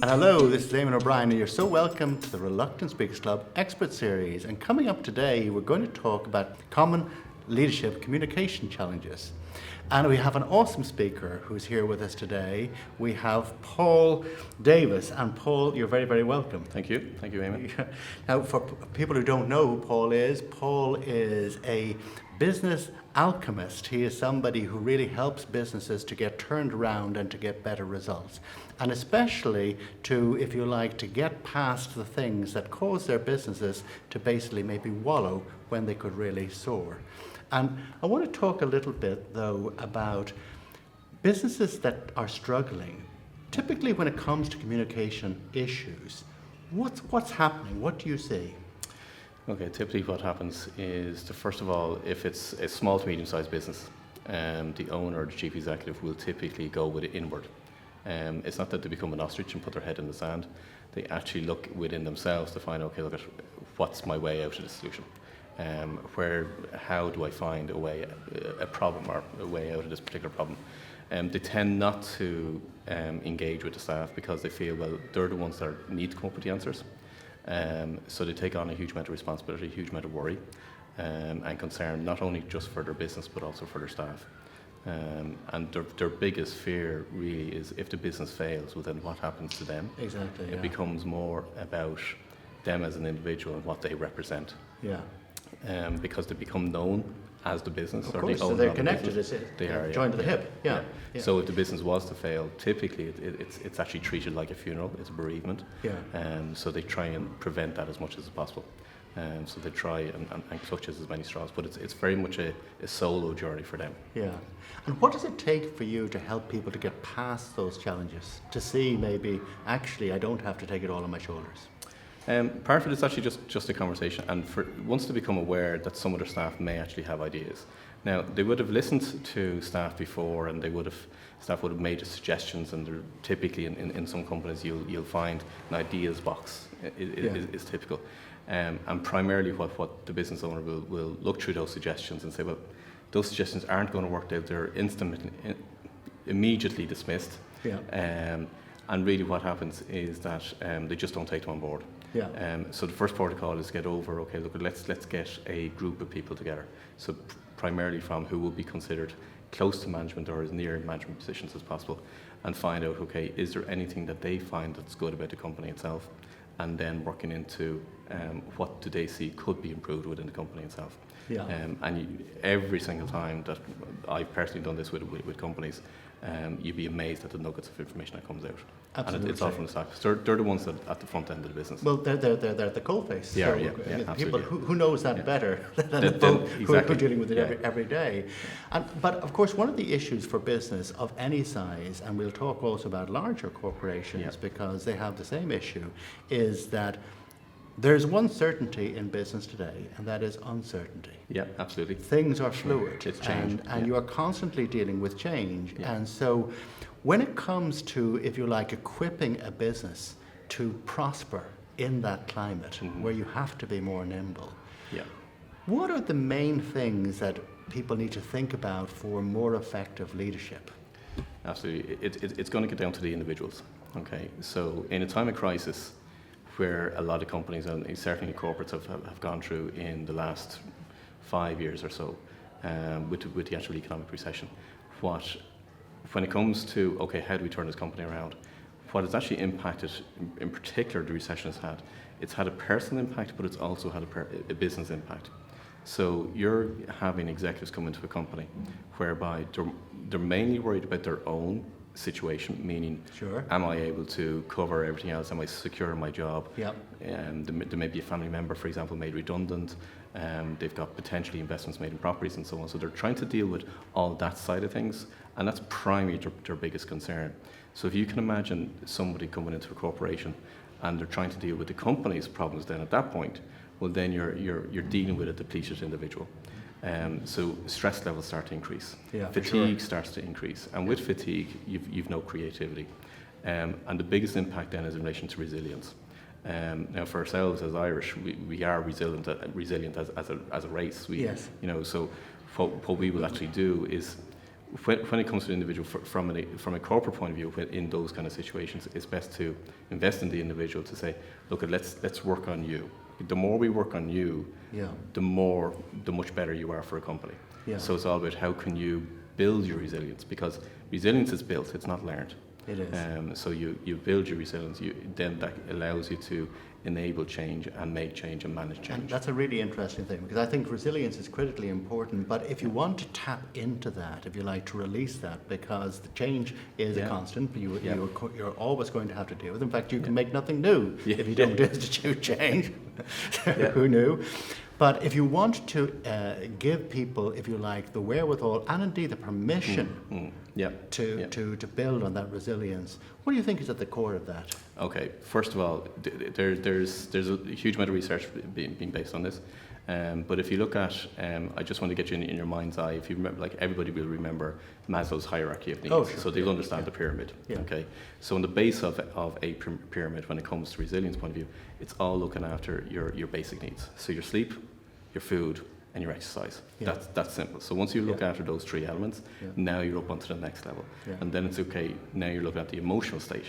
And hello, this is Eamonn O'Brien, and you're so welcome to the Reluctant Speakers Club Expert Series. And coming up today, we're going to talk about common leadership communication challenges. And we have an awesome speaker who's here with us today. We have Paul Davis. And Paul, you're very, very welcome. Thank you, Eamonn. Now, for people who don't know who Paul is a business alchemist. He is somebody who really helps businesses to get turned around and to get better results. And especially to, if you like, to get past the things that cause their businesses to basically maybe wallow when they could really soar. And I want to talk a little bit, though, about businesses that are struggling. Typically, when it comes to communication issues, what's happening? What do you see? Okay, typically what happens is, first of all, if it's a small to medium-sized business, the owner or the chief executive will typically go with it inward. It's not that they become an ostrich and put their head in the sand. They actually look within themselves to find, okay, look at what's my way out of the solution. How do I find a problem or a way out of this particular problem? They tend not to engage with the staff because they feel, well, they're the ones that need to come up with the answers. So they take on a huge amount of responsibility, a huge amount of worry and concern, not only just for their business but also for their staff. And their biggest fear really is if the business fails, well then what happens to them? Exactly. It becomes more about them as an individual and what they represent. Yeah. Because they become known as the business. Of course, so they're connected. They are joined to the hip. Yeah. So if the business was to fail, typically it's actually treated like a funeral. It's a bereavement. Yeah. So they try and prevent that as much as possible. So they try and clutch as many straws. But it's very much a solo journey for them. Yeah. And what does it take for you to help people to get past those challenges? To see maybe, actually, I don't have to take it all on my shoulders. Part of it is actually just a conversation, and once they become aware that some of their staff may actually have ideas. Now, they would have listened to staff before, and staff would have made suggestions, and typically in some companies you'll find an ideas box is typical. And primarily what the business owner will look through those suggestions and say, well, those suggestions aren't going to work out, they're immediately dismissed. Yeah. And really what happens is that they just don't take them on board. Yeah. So the first protocol is get over, okay, look, let's get a group of people together. So primarily from who will be considered close to management or as near management positions as possible, and find out, okay, is there anything that they find that's good about the company itself? And then working into what do they see could be improved within the company itself. Yeah. Every single time that I've personally done this with companies, you'd be amazed at the nuggets of information that comes out. Absolutely. And it's all from the staff. They're the ones that at the front end of the business. Well, they're the coalface. Yeah, people who knows that better than the folk who are dealing with it every day. But of course, one of the issues for business of any size, and we'll talk also about larger corporations because they have the same issue, is that there's one certainty in business today, and that is uncertainty. Yeah, absolutely. Things are fluid, it's change, and you are constantly dealing with change. Yeah. And so when it comes to, if you like, equipping a business to prosper in that climate where you have to be more nimble, what are the main things that people need to think about for more effective leadership? Absolutely. It's going to get down to the individuals. Okay, so in a time of crisis, where a lot of companies and certainly corporates have gone through in the last 5 years or so, with the actual economic recession, when it comes to, okay, how do we turn this company around, what has actually impacted, in particular the recession has had, it's had a personal impact, but it's also had a business impact. So you're having executives come into a company whereby they're mainly worried about their own situation, meaning, am I able to cover everything else? Am I secure in my job? Yep. There may be a family member, for example, made redundant. They've got potentially investments made in properties and so on. So they're trying to deal with all that side of things, and that's primarily their biggest concern. So if you can imagine somebody coming into a corporation and they're trying to deal with the company's problems, then at that point, well, then you're dealing with a depleted individual. So stress levels start to increase. Fatigue starts to increase. And with fatigue, you've no creativity. And the biggest impact then is in relation to resilience. Now for ourselves as Irish, we are resilient as a race. So what we will actually do is when it comes to the individual, from a corporate point of view, in those kind of situations, it's best to invest in the individual to say, look, let's work on you. The more we work on you, the much better you are for a company. Yeah. So it's all about how can you build your resilience, because resilience is built, it's not learned. It is. So you build your resilience, then that allows you to enable change and make change and manage change. And that's a really interesting thing, because I think resilience is critically important, but if you want to tap into that, if you like, to release that, because the change is a constant, you're always going to have to deal with. In fact, you can make nothing new if you don't institute change. Who knew? But if you want to give people, if you like, the wherewithal and indeed the permission to build on that resilience, what do you think is at the core of that? Okay, first of all, there's a huge amount of research being based on this. But if you look at, I just want to get you in your mind's eye, if you remember, like everybody will remember Maslow's hierarchy of needs, so they'll understand the pyramid. Okay, so on the base of a pyramid, when it comes to resilience point of view, it's all looking after your basic needs. So your sleep, your food, and your exercise. That's simple. So once you look after those three elements, now you're up onto the next level. And then it's okay, now you're looking at the emotional state.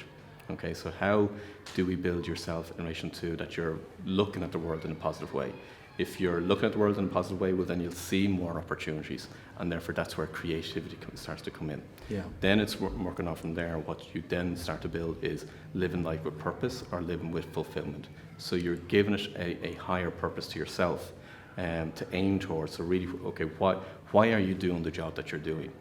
Okay, so how do we build yourself in relation to that you're looking at the world in a positive way? If you're looking at the world in a positive way, well, then you'll see more opportunities, and therefore that's where creativity starts to come in. Then it's working on from there. What you then start to build is living life with purpose or living with fulfillment. So you're giving it a higher purpose to yourself to aim towards. So really, okay, why are you doing the job that you're doing?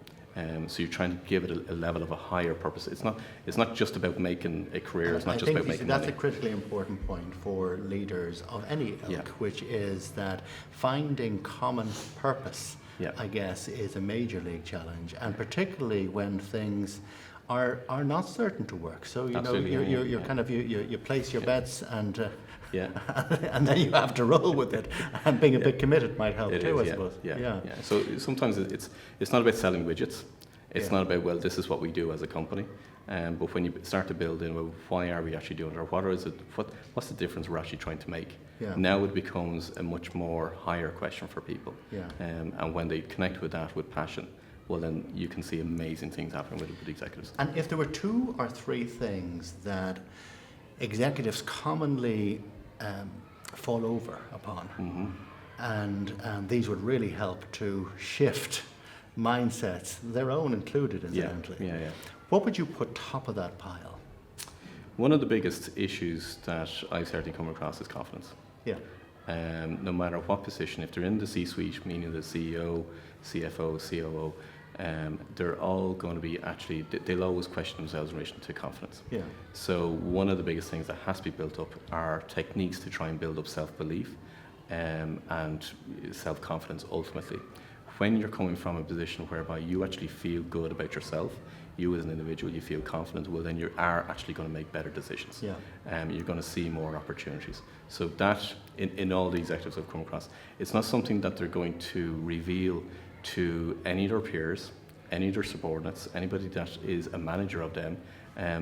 So you're trying to give it a level of a higher purpose. It's not just about making a career. It's not just about making money. That's a critically important point for leaders of any ilk, which is that finding common purpose, I guess, is a major league challenge, and particularly when things are not certain to work. So you're kind of you place your bets and. And then you have to roll with it, and being a bit committed might help too, I suppose. So sometimes it's not about selling widgets. It's not about, well, this is what we do as a company. But when you start to build in, well, why are we actually doing it, or what's the difference we're actually trying to make? Now it becomes a much more higher question for people. And when they connect with that with passion, well, then you can see amazing things happening with executives. And if there were 2 or 3 things that executives commonly fall over upon, and these would really help to shift mindsets, their own included, incidentally. What would you put top of that pile? One of the biggest issues that I've certainly come across is confidence. No matter what position, if they're in the C-suite, meaning the CEO, CFO, COO, they're all going to be they'll always question themselves in relation to confidence. So one of the biggest things that has to be built up are techniques to try and build up self-belief and self-confidence ultimately. When you're coming from a position whereby you actually feel good about yourself, you as an individual, you feel confident, well then you are actually going to make better decisions. You're going to see more opportunities. So that, in all the executives I've come across, it's not something that they're going to reveal to any of their peers, any of their subordinates, anybody that is a manager of them,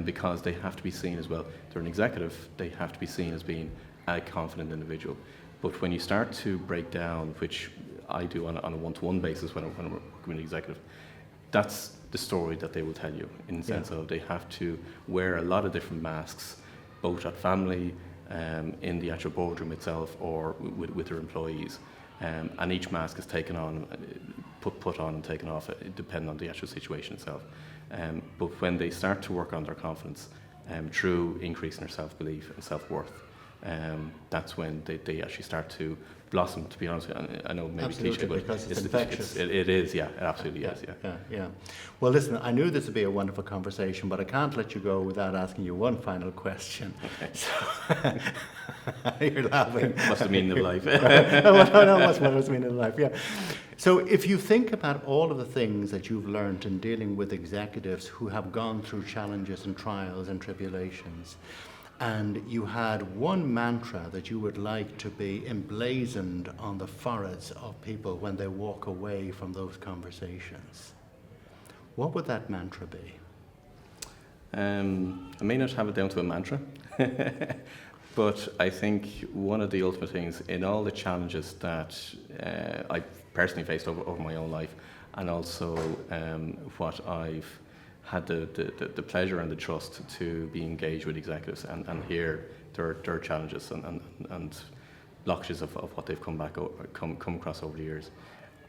because they have to be seen as well. They're an executive, they have to be seen as being a confident individual. But when you start to break down, which I do on a one-to-one basis when I'm working with an executive, that's the story that they will tell you, in the sense of they have to wear a lot of different masks, both at family, in the actual boardroom itself, or with their employees. And each mask is taken on, put on and taken off, depending on the actual situation itself. But when they start to work on their confidence through increasing their self-belief and self-worth, that's when they actually start to blossom, to be honest. I know maybe cliche, but because it's infectious. It is, it absolutely is. Well, listen, I knew this would be a wonderful conversation, but I can't let you go without asking you one final question. Okay. So, you're laughing. What's the meaning of life? No, what's the meaning of life? So if you think about all of the things that you've learned in dealing with executives who have gone through challenges and trials and tribulations, and you had one mantra that you would like to be emblazoned on the foreheads of people when they walk away from those conversations, what would that mantra be? I may not have it down to a mantra, but I think one of the ultimate things in all the challenges that I've personally faced over my own life, and also what I've had the pleasure and the trust to be engaged with executives and hear their challenges and blockages of what they've come across over the years.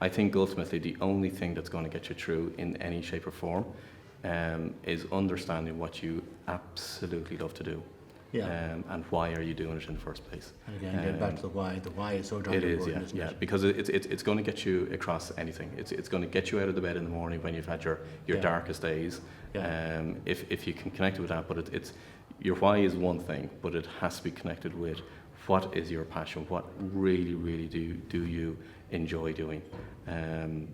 I think ultimately the only thing that's going to get you through in any shape or form is understanding what you absolutely love to do. Yeah. And why are you doing it in the first place? And again, getting back to the why. The why is so darn it is, important, isn't yeah, it? because it's going to get you across anything. It's going to get you out of the bed in the morning when you've had your Yeah. darkest days. Yeah. If you can connect with that, but it's your why is one thing, but it has to be connected with what is your passion, what really do you enjoy doing, and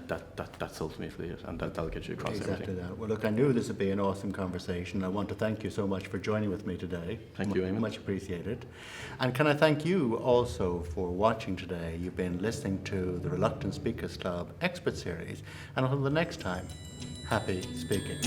that's ultimately it, and that'll get you across Exactly everything. that. Well, look, I knew this would be an awesome conversation. I want to thank you so much for joining with me today. Thank you, Eamonn. Much appreciated. And can I thank you also for watching today? You've been listening to the Reluctant Speakers Club Expert Series. And until the next time, happy speaking.